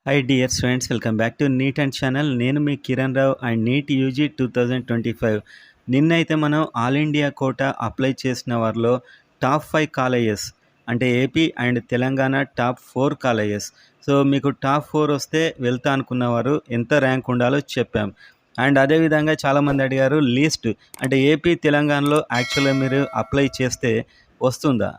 Hi dear students, welcome back to NEET and channel. నేను మీ Kiran Rao and NEET UG 2025. నిన్నైతే మనం ఆల్ ఇండియా కోటా అప్లై చేసిన వారిలో టాప్ 5 కాలేజెస్ అంటే AP and Telangana top 4 colleges. So మీకు టాప్ 4 వస్తే వెళ్తా అనుకున్నవారు ఎంత ర్యాంక్ ఉండాలో చెప్పాం. అండ్ అదేవిధంగా చాలామంది అడిగారు లీస్ట్ అంటే ఏపీ తెలంగాణలో యాక్చువల్గా మీరు అప్లై చేస్తే వస్తుందా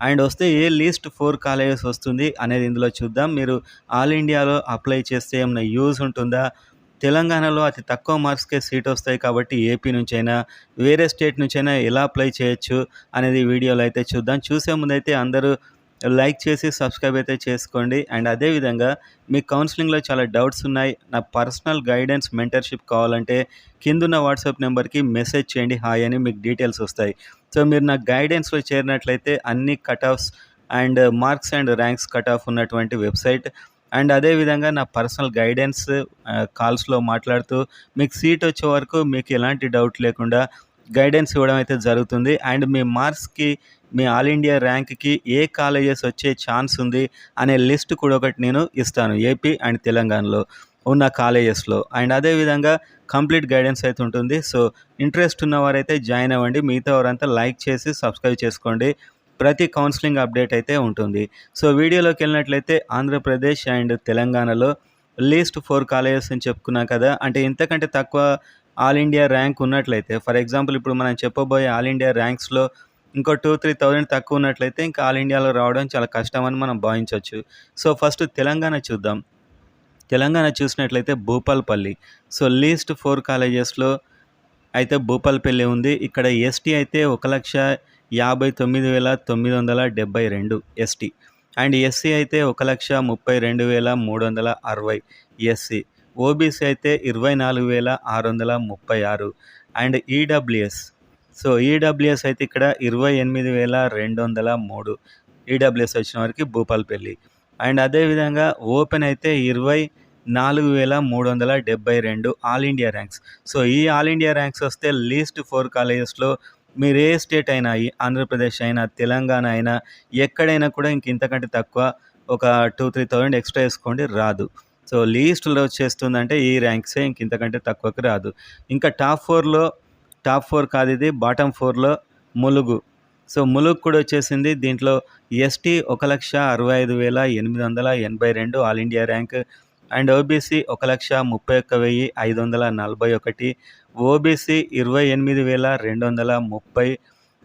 అండ్ వస్తే ఏ లీస్ట్ 4 కాలేజెస్ వస్తుంది అనేది ఇందులో చూద్దాం. మీరు ఆల్ ఇండియాలో అప్లై చేస్తే ఏమైనా యూజ్ ఉంటుందా? తెలంగాణలో అతి తక్కువ మార్క్స్‌కే సీట్ వస్తాయి కాబట్టి ఏపీ నుంచైనా, వేరే స్టేట్ నుంచైనా ఎలా అప్లై చేయొచ్చు అనేది వీడియోలో అయితే చూద్దాం. చూసే ముందైతే అందరూ లైక్ చేసి సబ్స్క్రైబ్ అయితే చేసుకోండి. అండ్ అదేవిధంగా మీకు కౌన్సిలింగ్‌లో చాలా డౌట్స్ ఉన్నాయి. నా పర్సనల్ గైడెన్స్, మెంటర్‌షిప్ కావాలంటే కిందున్న వాట్సాప్ నెంబర్‌కి మెసేజ్ చేయండి. హాయ్ అని మీకు డీటెయిల్స్ వస్తాయి. సో మీరు నా గైడెన్స్‌లో చేరినట్లయితే అన్ని cut offs and marks and ranks cut off ఉన్నటువంటి వెబ్సైట్ అండ్ అదేవిధంగా నా పర్సనల్ గైడెన్స్ కాల్స్లో మాట్లాడుతూ మీకు సీట్ వచ్చే వరకు మీకు ఎలాంటి డౌట్ లేకుండా గైడెన్స్ ఇవ్వడం అయితే జరుగుతుంది. అండ్ మీ మార్క్స్కి, మీ ఆల్ ఇండియా ర్యాంక్కి ఏ కాలేజెస్ వచ్చే ఛాన్స్ ఉంది అనే లిస్ట్ కూడా ఒకటి నేను ఇస్తాను ఏపీ అండ్ తెలంగాణలో ఉన్న కాలేజెస్లో. అండ్ అదేవిధంగా కంప్లీట్ గైడెన్స్ అయితే ఉంటుంది. సో ఇంట్రెస్ట్ ఉన్నవారైతే జాయిన్ అవ్వండి. మిగతా వారంతా లైక్ చేసి సబ్స్క్రైబ్ చేసుకోండి. ప్రతి కౌన్సిలింగ్ అప్డేట్ అయితే ఉంటుంది. సో వీడియోలోకి వెళ్ళినట్లయితే ఆంధ్రప్రదేశ్ అండ్ తెలంగాణలో లీస్ట్ 4 కాలేజెస్ అని చెప్పుకున్నాం కదా. అంటే ఇంతకంటే తక్కువ ఆల్ ఇండియా ర్యాంక్ ఉన్నట్లయితే, ఫర్ ఎగ్జాంపుల్ ఇప్పుడు మనం చెప్పబోయే ఆల్ ఇండియా ర్యాంక్స్లో ఇంకో 2,000-3,000 తక్కువ ఉన్నట్లయితే ఇంకా ఆల్ ఇండియాలో రావడం చాలా కష్టం అని మనం భావించవచ్చు. సో ఫస్ట్ తెలంగాణ చూద్దాం. తెలంగాణ చూసినట్లయితే భూపాలపల్లి. సో లీస్ట్ 4 కాలేజెస్లో అయితే భూపాలపల్లి ఉంది. ఇక్కడ ఎస్టీ అయితే 1,59,972 ఎస్టీ అండ్ ఎస్సీ అయితే 1,32,360 ఎస్సీ. ఓబీసీ అయితే 24,636 అండ్ ఈడబ్ల్యూఎస్. సో ఈడబ్ల్యూఎస్ అయితే ఇక్కడ 28,203 ఈడబ్ల్యూఎస్ వచ్చిన వారికి భూపాలపల్లి. అండ్ అదేవిధంగా ఓపెన్ అయితే 24,372 ఆల్ ఇండియా ర్యాంక్స్. సో ఈ ఆల్ ఇండియా ర్యాంక్స్ వస్తే లీస్ట్ 4 కాలేజెస్లో మీరు ఏ స్టేట్ అయినా, ఆంధ్రప్రదేశ్ అయినా, తెలంగాణ అయినా, ఎక్కడైనా కూడా ఇంతకంటే తక్కువ ఒక 2,000-3,000 ఎక్స్ట్రా వేసుకోండి, రాదు. సో లీస్ట్లో వచ్చేస్తుందంటే ఈ ర్యాంక్సే, ఇంతకంటే తక్కువకి రాదు. ఇంకా టాప్ 4 కాదు ఇది, బాటమ్ 4లో ములుగు. సో ములుగు కూడా వచ్చేసింది. దీంట్లో ST 1,65,882 all India rank and OBC 1,31,541, OBC 28,230,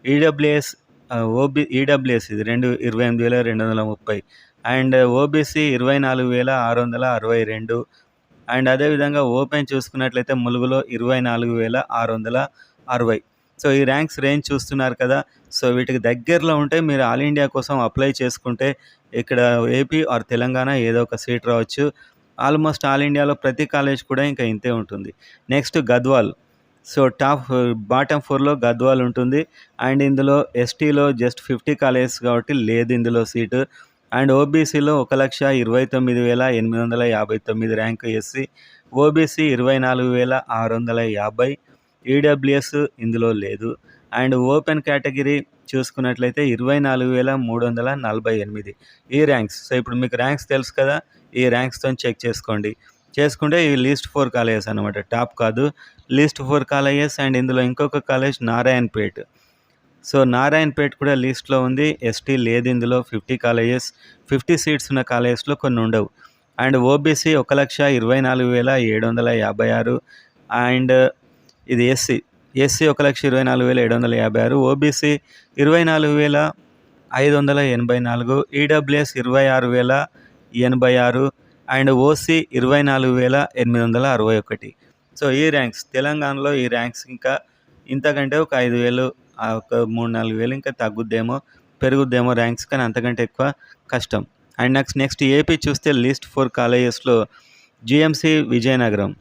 EWS EWS ఇది 28,230 అండ్ ఓబీసీ 24,662 అండ్ అదేవిధంగా ఓపెన్ చూసుకున్నట్లయితే ములుగులో 24,660. సో ఈ ర్యాంక్స్ రేంజ్ చూస్తున్నారు కదా. సో వీటికి దగ్గరలో ఉంటే మీరు ఆల్ ఇండియా కోసం అప్లై చేసుకుంటే ఇక్కడ ఏపీ ఆర్ తెలంగాణ ఏదో ఒక సీట్ రావచ్చు. ఆల్మోస్ట్ ఆల్ ఇండియాలో ప్రతి కాలేజ్ కూడా ఇంకా ఇంతే ఉంటుంది. నెక్స్ట్ గద్వాల్. సో బాటమ్ 4లో గద్వాల్ ఉంటుంది. అండ్ ఇందులో ఎస్టీలో జస్ట్ 50 కాలేజెస్ కాబట్టి లేదు ఇందులో సీటు. అండ్ ఓబీసీలో 1,29,859 ర్యాంక్ ఎస్సీ, ఓబీసీ 24,650, ఈడబ్ల్యూఎస్ ఇందులో లేదు. అండ్ ఓపెన్ కేటగిరీ చూసుకున్నట్లయితే 24,348 ఈ ర్యాంక్స్. సో ఇప్పుడు మీకు ర్యాంక్స్ తెలుసు కదా, ఈ ర్యాంక్స్తో చెక్ చేసుకుంటే ఈ లీస్ట్ 4 కాలేజెస్ అనమాట, టాప్ కాదు, లీస్ట్ 4 కాలేజెస్. అండ్ ఇందులో ఇంకొక కాలేజ్ నారాయణపేట్. సో నారాయణపేట్ కూడా లీస్ట్లో ఉంది. ఎస్టీ లేదు ఇందులో. 50 కాలేజెస్, 50 సీట్స్ ఉన్న కాలేజెస్లో కొన్ని ఉండవు. అండ్ ఓబీసీ 1,24,756 అండ్ ఇది SC 1,24,756, OBC 24,584, EWS 26,086 and OC 24,861. So ఈ ర్యాంక్స్ తెలంగాణలో, ఈ ర్యాంక్స్ ఇంకా ఇంతకంటే ఒక 5,000, ఒక 3,000-4,000 ఇంకా పెరుగుద్దేమో ర్యాంక్స్, కానీ అంతకంటే ఎక్కువ కష్టం. అండ్ నెక్స్ట్ ఏపీ చూస్తే లీస్ట్ 4 కాలేజెస్లో జిఎంసి విజయనగరం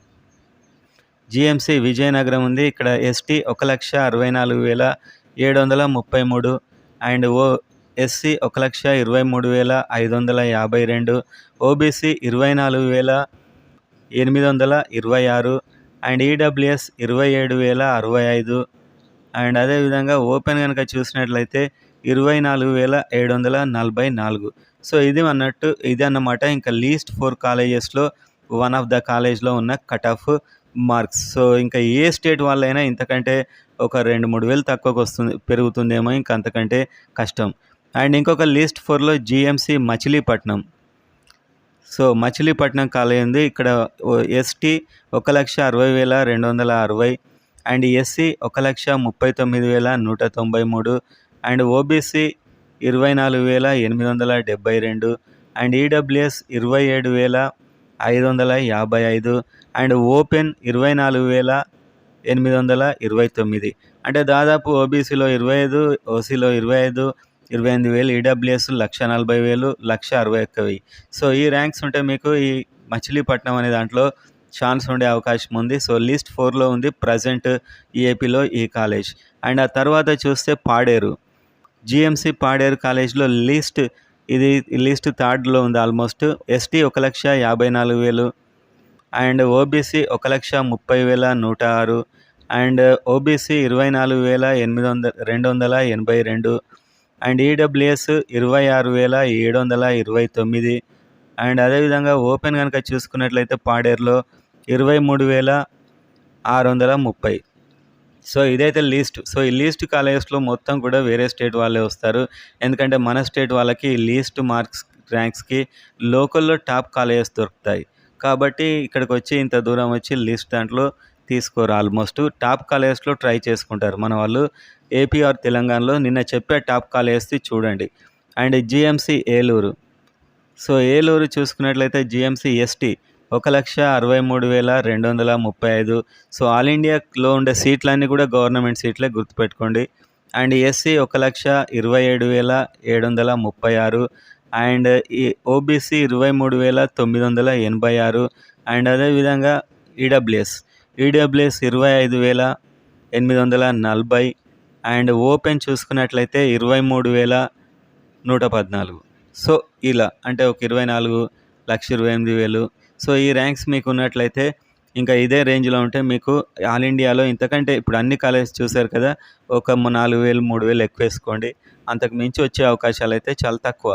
ఉంది. ఇక్కడ ST 1,64,733 and SC 1,23,552, OBC 24,826 and EWS 27,065 and అదేవిధంగా ఓపెన్ కనుక చూసినట్లయితే 24,744. సో ఇది అన్నమాట ఇంకా లీస్ట్ 4 కాలేజెస్‌లో వన్ ఆఫ్ ద కాలేజ్‌లో ఉన్న కట్ ఆఫ్ మార్క్స్. సో ఇంకా ఏ స్టేట్ వాళ్ళైనా ఇంతకంటే ఒక 2, 3 వేలు పెరుగుతుందేమో, ఇంక అంతకంటే కష్టం. అండ్ ఇంకొక లీస్ట్ 4లో GMC Machilipatnam. So Machilipatnam college ఉంది. ఇక్కడ ST 1,60,260 and SC 1,39,193 and OBC 24,872 and EWS 27,555 and open 24,829. అంటే దాదాపు ఓబీసీలో 25, ఓసీలో 25, 28,000, ఈడబ్ల్యూఎస్ 1,40,000, 1,61,000. సో ఈ ర్యాంక్స్ ఉంటే మీకు ఈ మచిలీపట్నం అనే దాంట్లో ఛాన్స్ ఉండే అవకాశం ఉంది. సో లిస్ట్ 4లో ఉంది ప్రజెంట్ ఏపీలో ఈ కాలేజ్. అండ్ ఆ తర్వాత చూస్తే పాడేరు, జీఎంసీ పాడేరు కాలేజ్లో ఇది లిస్ట్ 3ర్డ్లో ఉంది almost. ST 1,54,000 and OBC 1,30,106 and OBC 24,282 and EWS 26,729 and అదేవిధంగా ఓపెన్ కనుక చూసుకున్నట్లయితే పాడేరులో 23,630. సో ఇదైతే లీస్ట్. సో ఈ లీస్ట్ కాలేజెస్లో మొత్తం కూడా వేరే స్టేట్ వాళ్ళే వస్తారు. ఎందుకంటే మన స్టేట్ వాళ్ళకి లీస్ట్ మార్క్స్ ర్యాంక్స్కి లోకల్లో టాప్ కాలేజెస్ దొరుకుతాయి. కాబట్టి ఇక్కడికి వచ్చి ఇంత దూరం వచ్చి లిస్ట్ దాంట్లో తీసుకోరు. ఆల్మోస్ట్ టాప్ కాలేజెస్లో ట్రై చేసుకుంటారు మన వాళ్ళు. ఏపీ ఆర్ తెలంగాణలో నిన్న చెప్పే టాప్ కాలేజెస్ది చూడండి. And GMC Eluru. So Eluru చూసుకున్నట్లయితే జీఎంసీ ఎస్టీ 1,63,235. సో ఆల్ ఇండియాలో ఉండే సీట్లన్నీ కూడా గవర్నమెంట్ సీట్లే, గుర్తుపెట్టుకోండి. అండ్ ఎస్సీ 1,27,736 అండ్ ఈ ఓబీసీ 23,986 అండ్ అదేవిధంగా ఈడబ్ల్యూఎస్ 25,840 అండ్ ఓపెన్ చూసుకున్నట్లయితే 23,114. సో ఇలా అంటే ఒక 24,28,000. సో ఈ ర్యాంక్స్ మీకు ఉన్నట్లయితే ఇంకా ఇదే రేంజ్లో ఉంటే మీకు ఆల్ ఇండియాలో ఇంతకంటే ఇప్పుడు అన్ని కాలేజెస్ చూశారు కదా, ఒక 4,000, 3,000 ఎక్కువ వేసుకోండి. అంతకు మించి వచ్చే అవకాశాలు అయితే చాలా తక్కువ.